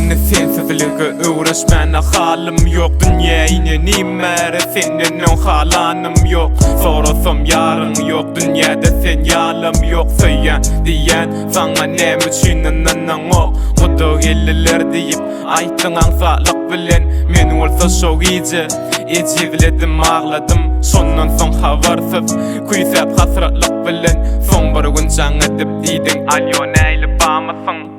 Seni sensizligi uğraşmana halim yok. Dünyayı nimere senin halanım yok. Sorasam yarın yok, dünyada sen yalım yok. Söyleyen diyen sana ne düşününen o. Kudu gelirler deyip aytın ansaklık bilen. Men olsa şok iyice ecivledim ağladım. Sondan son habersız kuysat hasratlık bilen. Son bir gün can edip diydin alyo neyle bağmasın.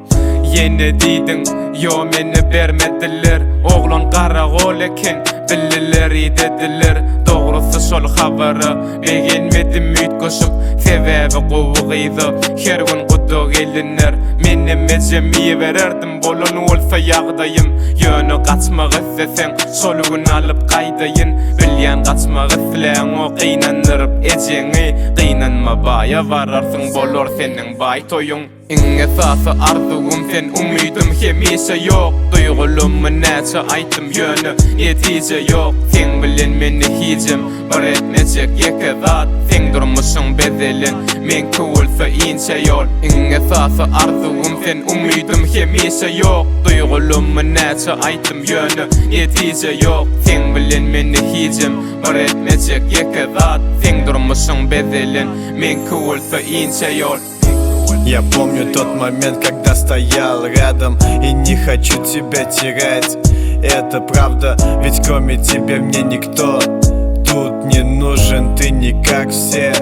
Yeni diydin yo meni vermediler. Oğlan qaragol eken billileri dediler. Doğrusu şol haberi beğenmedim ümit koşup sebebi quvğıydı. Her gün kudu gelinler meni mecemiye vererdim. Bolun olsa yağdayım yönü kaçmak istesen şol gün alıp qaydayın. Bilyen kaçmak isteyen o qiynanırıp eceni. Qiynanma baya vararsın bolor senin bay toyun. En esası arzum sen umidim hemişe yok. Duygulumun neçe aytım yönü netice yok. Sen bilen meni hicim bir etmeyecek yeke zat. Sen durmuşsun bezelin men kuvulsa ince yol. En esası arzum sen umidim hemişe yok. Duygulumun neçe aytım yönü netice yok. Sen bilen meni hicim bir etmeyecek yeke zat. Sen durmuşsun bezelin men kuvulsa ince yol. Я помню тот момент, когда стоял рядом и не хочу тебя терять. Это правда, ведь кроме тебя мне никто тут не нужен. Ты не как все,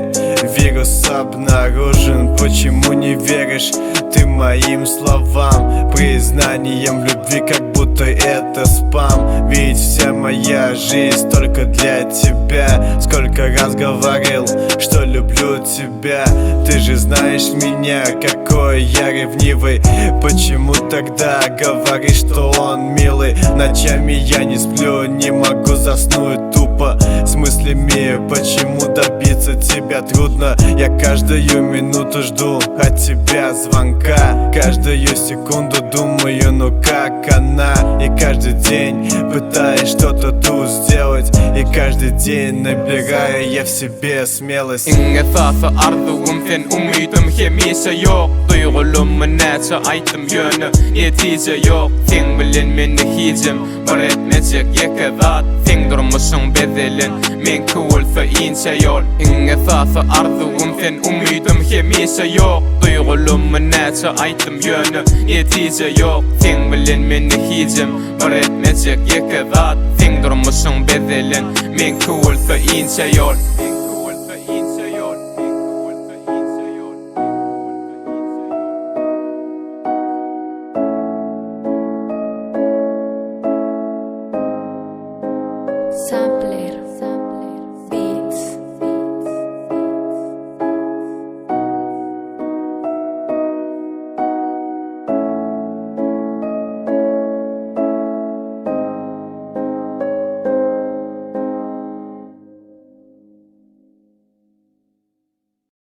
вирус обнаружен. Почему не веришь ты моим словам? Признанием любви, как будто это спам. Ведь вся моя жизнь только для тебя. Сколько раз говорил, что люблю тебя. Ты же знаешь меня, какой я ревнивый. Почему тогда говоришь, что он милый? Ночами я не сплю, не могу заснуть тупо с мыслями, почему добиться тебя трудно. Я каждую минуту жду от тебя звонка. Каждую секунду думаю, ну как она. И каждый день пытаюсь что-то тут сделать. И каждый день набираю я в себе смелость. En esası arzum sen umidim hemişe yok. Duygulumun neçe aytım yönü netice yok. Sen bilen meni hicim bir etmeyecek yeke zat. Sen durmuşsun bezelin men kuvulsa ince yol. En esası arzum sen umidim hemişe yok. Duygulumun neçe aytım yönü netice yok. Sen bilen meni hicim bir etmeyecek yeke zat. Sen durmuşsun bezelin men kuvulsa ince yol.